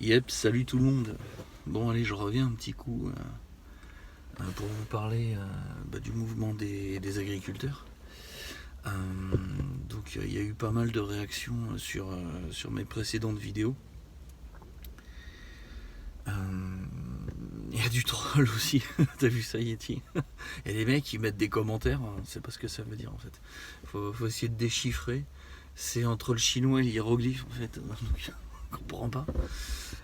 Yep, salut tout le monde. Bon allez, je reviens un petit coup pour vous parler du mouvement des agriculteurs. Euh, donc il y a eu pas mal de réactions sur mes précédentes vidéos. Euh, Il y a du troll aussi, t'as vu ça Yeti? Il y a des mecs qui mettent des commentaires, on sait pas ce que ça veut dire en fait. Faut essayer de déchiffrer. C'est entre le chinois et l'hiéroglyphe en fait, donc on comprend pas.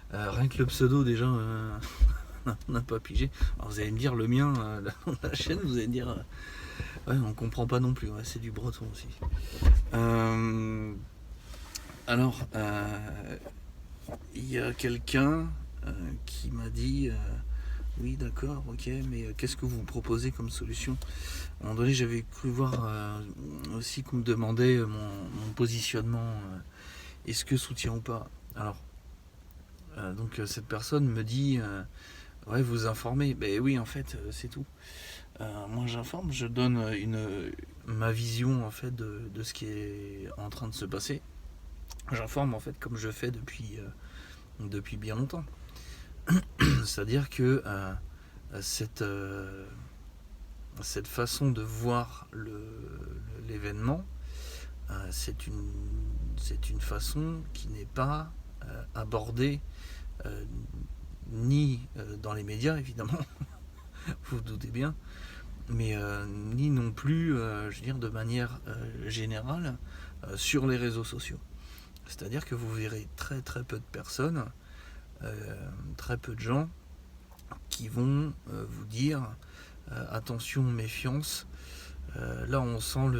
Rien que le pseudo déjà, on n'a pas pigé. Alors vous allez me dire le mien, la chaîne, vous allez me dire, ouais, on comprend pas non plus, ouais, c'est du breton aussi. Euh, alors, il y a quelqu'un qui m'a dit, oui d'accord, ok, mais qu'est-ce que vous proposez comme solution? À un moment donné, j'avais cru voir aussi qu'on me demandait mon positionnement, est-ce que soutien ou pas. Alors, donc cette personne me dit, ouais, vous informez. Ben oui, en fait, c'est tout. Moi, j'informe, je donne ma vision en fait de ce qui est en train de se passer. J'informe en fait comme je fais depuis bien longtemps. C'est-à-dire que cette, cette façon de voir l'événement, c'est une façon qui n'est pas abordée euh, ni dans les médias, évidemment, vous vous doutez bien, mais ni non plus, je veux dire, de manière générale sur les réseaux sociaux. C'est-à-dire que vous verrez très très peu de personnes, très peu de gens qui vont vous dire attention, méfiance. Là, on sent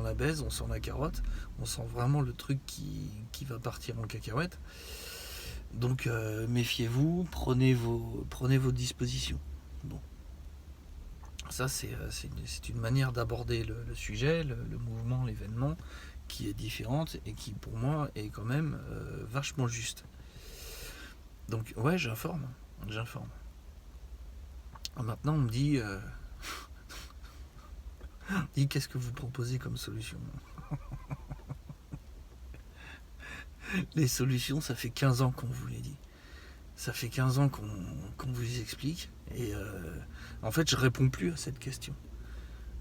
la baise, on sent la carotte, on sent vraiment le truc qui va partir en cacahuète. Donc, méfiez-vous, prenez vos dispositions. Bon, ça, c'est une manière d'aborder le sujet, le mouvement, l'événement, qui est différente et qui, pour moi, est quand même vachement juste. Donc, ouais, j'informe. Maintenant, on me dit qu'est-ce que vous proposez comme solution? Les solutions, ça fait 15 ans qu'on vous les dit. Ça fait 15 ans qu'on vous explique. Et en fait, je réponds plus à cette question.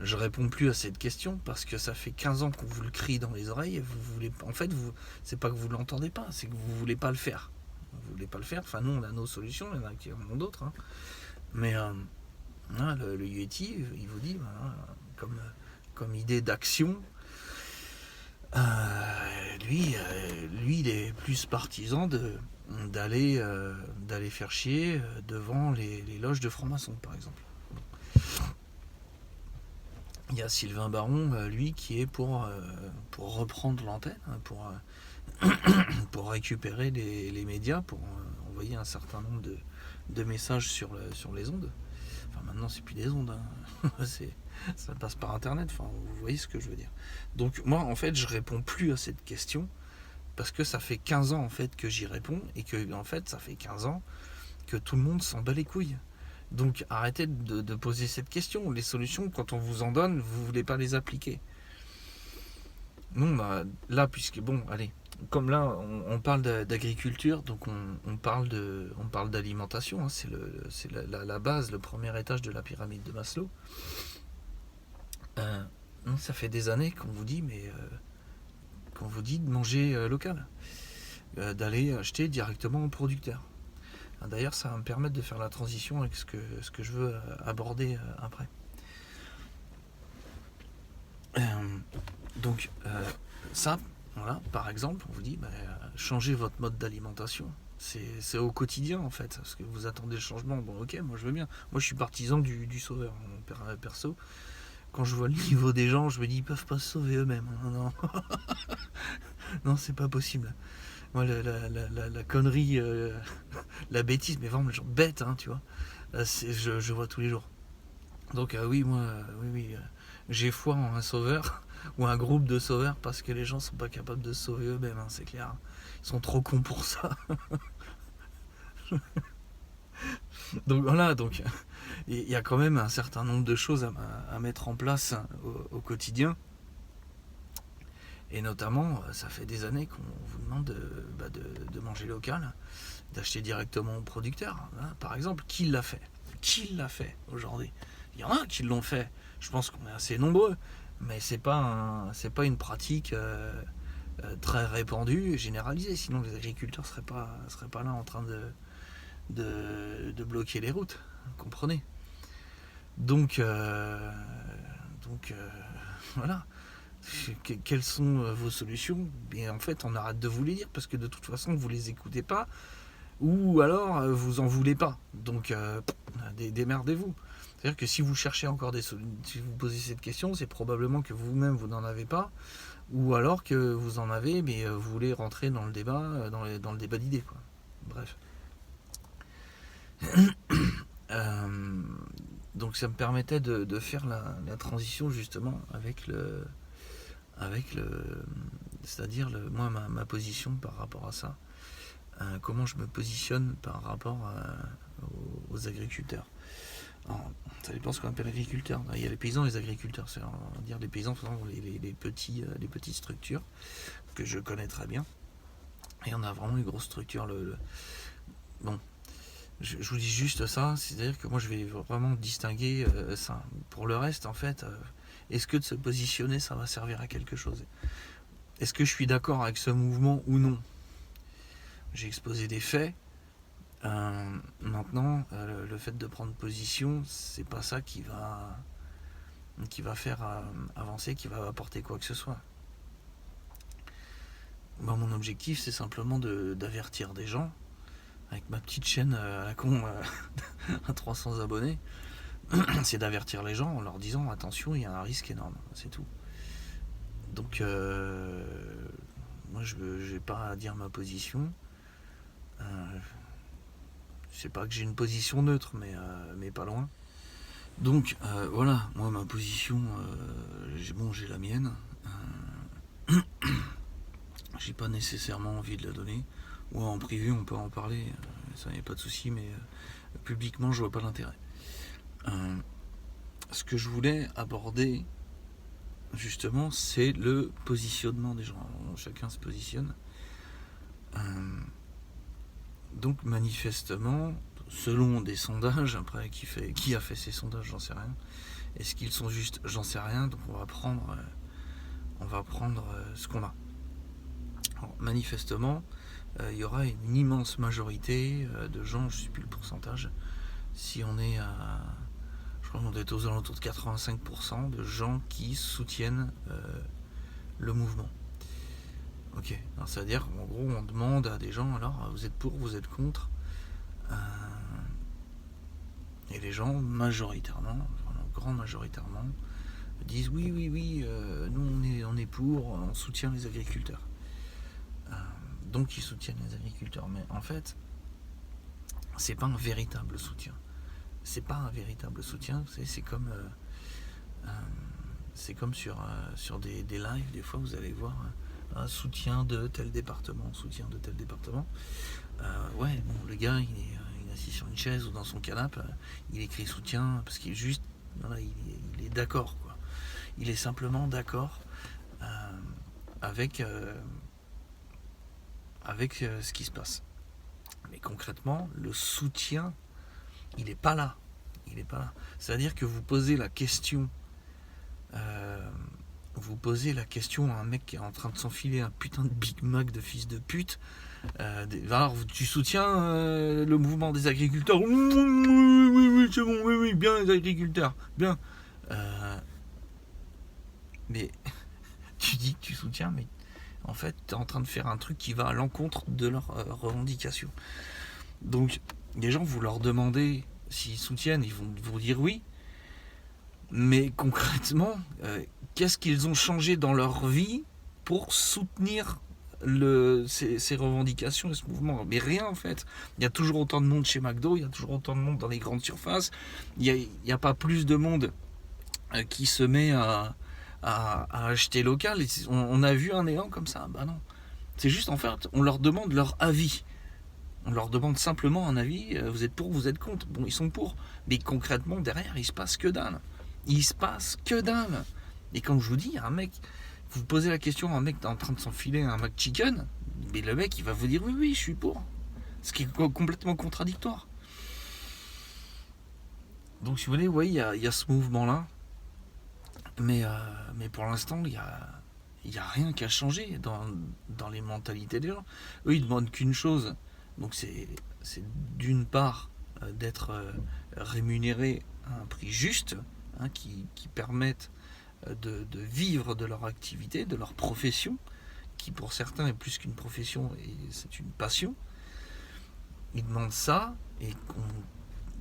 Je réponds plus à cette question parce que ça fait 15 ans qu'on vous le crie dans les oreilles et vous voulez. En fait, c'est pas que vous l'entendez pas, c'est que vous voulez pas le faire. Vous voulez pas le faire. Enfin, nous, on a nos solutions, il y en a qui en ont d'autres. Hein. Mais le Yeti, il vous dit, voilà, comme idée d'action, lui, il est plus partisan d'aller faire chier devant les loges de francs-maçons, par exemple. Il y a Sylvain Baron, lui, qui est pour reprendre l'antenne, pour récupérer les médias, pour envoyer un certain nombre de messages sur les ondes. Enfin, maintenant, c'est plus des ondes, hein. Ça passe par Internet. Enfin, vous voyez ce que je veux dire. Donc, moi, en fait, je réponds plus à cette question parce que ça fait 15 ans, en fait, que j'y réponds et que, en fait, ça fait 15 ans que tout le monde s'en bat les couilles. Donc, arrêtez de poser cette question. Les solutions, quand on vous en donne, vous voulez pas les appliquer. Non, bah, là, puisque, bon, allez, comme là, on parle d'agriculture, donc on parle d'alimentation, hein, c'est la base, le premier étage de la pyramide de Maslow. Euh, Ça fait des années qu'on vous dit, mais qu'on vous dit de manger local, d'aller acheter directement au producteur. D'ailleurs, ça va me permettre de faire la transition avec ce que je veux aborder après. Euh, donc, ça, voilà, par exemple, on vous dit, changez votre mode d'alimentation. C'est au quotidien en fait, parce que vous attendez le changement. Bon, ok, moi je veux bien. Moi je suis partisan du sauveur, perso. Quand je vois le niveau des gens, je me dis, ils peuvent pas se sauver eux-mêmes. Non, non, non, c'est pas possible. Moi, la connerie, la bêtise, mais vraiment, genre bête, hein, tu vois. Je vois tous les jours. Donc, oui, moi, oui, j'ai foi en un sauveur ou un groupe de sauveurs parce que les gens sont pas capables de se sauver eux-mêmes, hein, c'est clair. Ils sont trop cons pour ça. Donc voilà, donc il y a quand même un certain nombre de choses à mettre en place au quotidien. Et notamment, ça fait des années qu'on vous demande de manger local. d'acheter directement au producteur, hein, par exemple. Qui l'a fait aujourd'hui? Il y en a qui l'ont fait. Je pense qu'on est assez nombreux, mais c'est pas une pratique très répandue et généralisée. Sinon, les agriculteurs seraient pas là en train de bloquer les routes. Vous comprenez? Donc voilà. Quelles sont vos solutions? Et en fait, on arrête de vous les dire parce que de toute façon, vous les écoutez pas, ou alors vous en voulez pas. Donc démerdez-vous. C'est-à-dire que si vous cherchez encore des solutions, si vous posez cette question, c'est probablement que vous-même vous n'en avez pas, ou alors que vous en avez, mais vous voulez rentrer dans le débat, dans le débat d'idées, quoi. Bref. Donc ça me permettait de faire la transition justement avec c'est-à-dire moi ma position par rapport à ça, comment je me positionne par rapport aux agriculteurs. Alors, ça dépend ce qu'on appelle agriculteur. Il y a les paysans et les agriculteurs. C'est, on va dire les paysans, les petites structures que je connais très bien. Et on a vraiment une grosse structure. Bon, je vous dis juste ça, c'est-à-dire que moi je vais vraiment distinguer ça. Pour le reste, en fait, est-ce que de se positionner, ça va servir à quelque chose? Est-ce que je suis d'accord avec ce mouvement ou non? J'ai exposé des faits. Maintenant, le fait de prendre position, c'est pas ça qui va faire avancer, qui va apporter quoi que ce soit. Bon, mon objectif, c'est simplement d'avertir des gens, avec ma petite chaîne à la con à 300 abonnés, c'est d'avertir les gens en leur disant attention, il y a un risque énorme, c'est tout. Donc, moi, je n'ai pas à dire ma position. C'est pas que j'ai une position neutre, mais pas loin. Donc voilà, moi ma position, j'ai la mienne. J'ai pas nécessairement envie de la donner. Ou en privé, on peut en parler, ça n'est pas de souci, mais publiquement, je vois pas l'intérêt. Ce que je voulais aborder, justement, c'est le positionnement des gens. Chacun se positionne. Donc manifestement, selon des sondages, après qui a fait ces sondages, j'en sais rien. Est-ce qu'ils sont justes? J'en sais rien. Donc on va prendre ce qu'on a. Alors, manifestement, il y aura une immense majorité de gens, je ne sais plus le pourcentage, si on est à, je crois qu'on doit être aux alentours de 85% de gens qui soutiennent le mouvement. Ok, alors ça veut dire qu'en gros on demande à des gens, alors vous êtes pour, vous êtes contre, et les gens majoritairement, grand majoritairement, disent oui, nous on est pour, on soutient les agriculteurs. Donc ils soutiennent les agriculteurs, mais en fait c'est pas un véritable soutien. C'est pas un véritable soutien, c'est comme sur des lives, des fois vous allez voir un soutien de tel département. Ouais, bon, le gars il est assis sur une chaise ou dans son canapé, il écrit soutien parce qu'il est juste, voilà, il est d'accord, quoi. Il est simplement d'accord avec ce qui se passe. Mais concrètement, le soutien, il n'est pas là. C'est-à-dire que vous posez la question à un mec qui est en train de s'enfiler un putain de Big Mac de fils de pute. Alors, tu soutiens le mouvement des agriculteurs? Oui, c'est bon, oui, bien les agriculteurs, bien. Mais tu dis que tu soutiens, mais en fait, tu es en train de faire un truc qui va à l'encontre de leurs revendications. Donc, les gens, vous leur demandez s'ils soutiennent, ils vont vous dire oui. Mais concrètement, qu'est-ce qu'ils ont changé dans leur vie pour soutenir ces revendications et ce mouvement? Mais rien, en fait. Il y a toujours autant de monde chez McDo, il y a toujours autant de monde dans les grandes surfaces. Il n'y a pas plus de monde qui se met à acheter local. On a vu un élan comme ça? Bah non. C'est juste, en fait, on leur demande leur avis. On leur demande simplement un avis. Vous êtes pour, vous êtes contre? Bon, ils sont pour. Mais concrètement, derrière, il se passe que dalle. Et comme je vous dis, un mec, vous posez la question à un mec en train de s'enfiler un McChicken, mais le mec, il va vous dire oui, je suis pour. Ce qui est complètement contradictoire. Donc si vous voulez, oui, il y a ce mouvement-là. Mais pour l'instant, il y a rien qui a changé dans les mentalités des gens. Eux, ils demandent qu'une chose. Donc c'est d'une part d'être rémunérés à un prix juste, hein, qui permette de vivre de leur activité, de leur profession, qui pour certains est plus qu'une profession et c'est une passion. Ils demandent ça et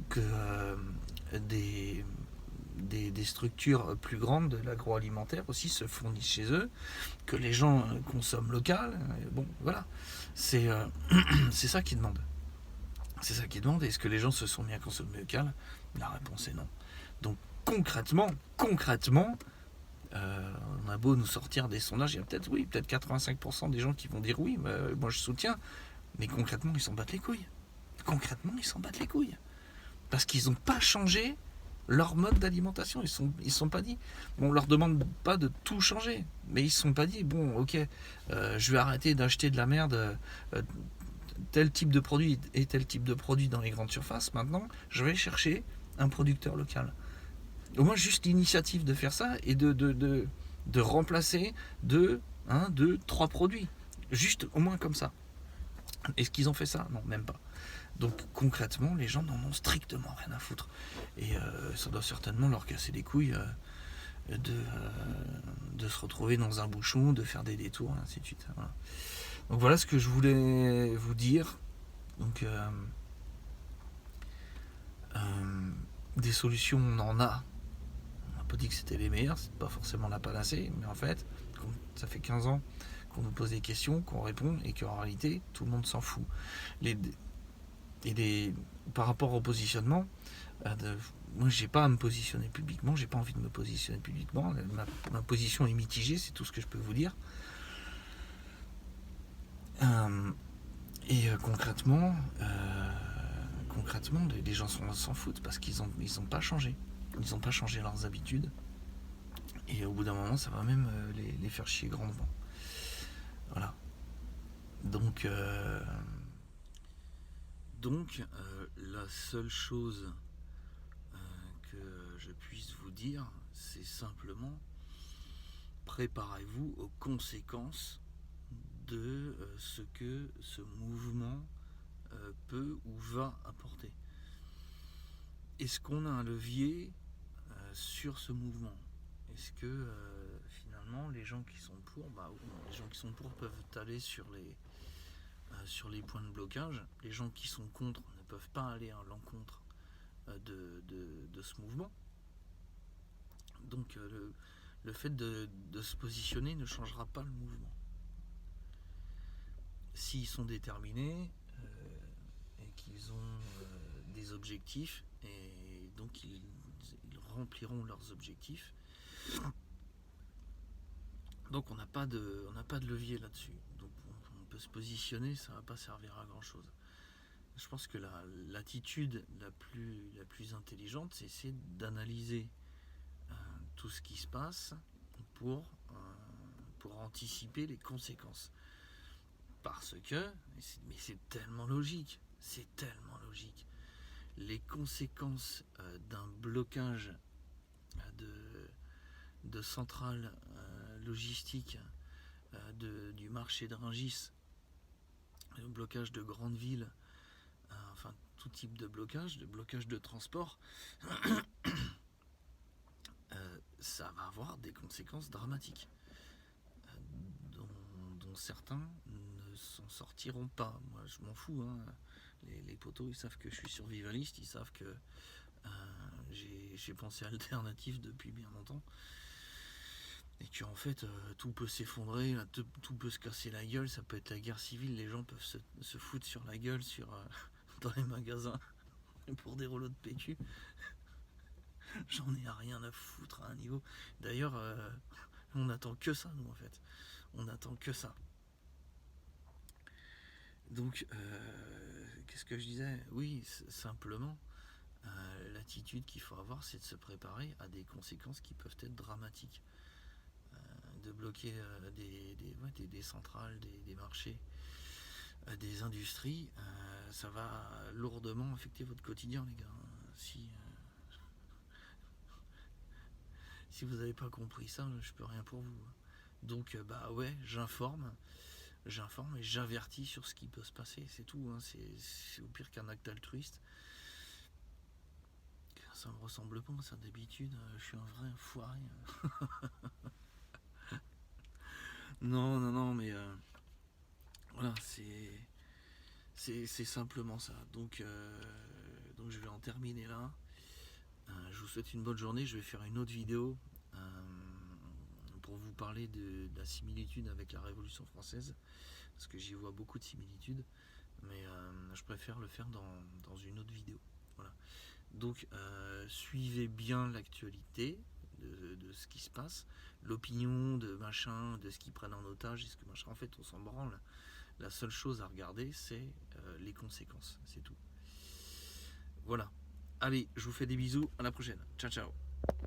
que des structures plus grandes de l'agroalimentaire aussi se fournissent chez eux, que les gens consomment local. Bon, voilà. C'est c'est ça qu'ils demandent. C'est ça qu'ils demandent. Est-ce que les gens se sont mis à consommer local? La réponse est non. Donc concrètement, on a beau nous sortir des sondages, il y a peut-être 85% des gens qui vont dire oui, moi je soutiens, mais concrètement ils s'en battent les couilles. Concrètement ils s'en battent les couilles. Parce qu'ils n'ont pas changé leur mode d'alimentation. Ils sont pas dit. Bon, on leur demande pas de tout changer, mais ils se sont pas dit bon, ok, je vais arrêter d'acheter de la merde, tel type de produit et tel type de produit dans les grandes surfaces. Maintenant, je vais chercher un producteur local. Au moins juste l'initiative de faire ça et de remplacer deux, trois produits. Juste au moins comme ça. Est-ce qu'ils ont fait ça? Non, même pas. Donc concrètement, les gens n'en ont strictement rien à foutre. Et ça doit certainement leur casser les couilles de se retrouver dans un bouchon, de faire des détours, et ainsi de suite. Voilà. Donc voilà ce que je voulais vous dire. Donc des solutions, on en a. On n'a pas dit que c'était les meilleures, c'est pas forcément la panacée, mais en fait, ça fait 15 ans qu'on nous pose des questions, qu'on répond, et qu'en réalité, tout le monde s'en fout. Par rapport au positionnement, moi j'ai pas à me positionner publiquement, j'ai pas envie de me positionner publiquement. Ma position est mitigée, c'est tout ce que je peux vous dire. Concrètement, les gens s'en foutent parce qu'ils ont pas changé. Ils ont pas changé leurs habitudes. Et au bout d'un moment, ça va même les faire chier grandement. Voilà. Donc, la seule chose que je puisse vous dire, c'est simplement préparez-vous aux conséquences de ce que ce mouvement peut ou va apporter. Est-ce qu'on a un levier sur ce mouvement? Est-ce que finalement les gens qui sont pour, les gens qui sont pour peuvent aller sur les points de blocage, les gens qui sont contre ne peuvent pas aller à l'encontre de ce mouvement. Donc le fait de se positionner ne changera pas le mouvement. S'ils sont déterminés et qu'ils ont des objectifs, et donc ils rempliront leurs objectifs. Donc on n'a pas de levier là-dessus. Donc on peut se positionner, ça ne va pas servir à grand chose. Je pense que l'attitude la plus intelligente, c'est essayer d'analyser tout ce qui se passe pour anticiper les conséquences. Parce que, mais c'est tellement logique, les conséquences d'un blocage de centrales logistiques du marché de Rungis, le blocage de grandes villes, enfin tout type de blocage de transport, ça va avoir des conséquences dramatiques, dont certains ne s'en sortiront pas. Moi je m'en fous, hein. Les potos, ils savent que je suis survivaliste, ils savent que j'ai pensé alternative depuis bien longtemps. Et qu'en fait, tout peut s'effondrer, tout peut se casser la gueule, ça peut être la guerre civile, les gens peuvent se foutre sur la gueule dans les magasins pour des rouleaux de PQ. J'en ai rien à foutre à un niveau. D'ailleurs, on attend que ça, nous, en fait. On attend que ça. Donc, qu'est-ce que je disais? Oui, simplement, l'attitude qu'il faut avoir, c'est de se préparer à des conséquences qui peuvent être dramatiques. De bloquer des centrales, des marchés, des industries, ça va lourdement affecter votre quotidien, les gars. Si vous n'avez pas compris ça, je peux rien pour vous. Donc, bah ouais, j'informe et j'avertis sur ce qui peut se passer, c'est tout. Hein. C'est au pire qu'un acte altruiste. Ça me ressemble pas, ça d'habitude, je suis un vrai enfoiré. Non, mais voilà, c'est simplement ça. Donc je vais en terminer là. Je vous souhaite une bonne journée. Je vais faire une autre vidéo pour vous parler de la similitude avec la Révolution française, parce que j'y vois beaucoup de similitudes, mais je préfère le faire dans une autre vidéo. Voilà. Donc suivez bien l'actualité de ce qui se passe, l'opinion de machin, de ce qu'ils prennent en otage, et ce que machin. En fait, on s'en branle. La seule chose à regarder, c'est les conséquences. C'est tout. Voilà. Allez, je vous fais des bisous. À la prochaine. Ciao, ciao.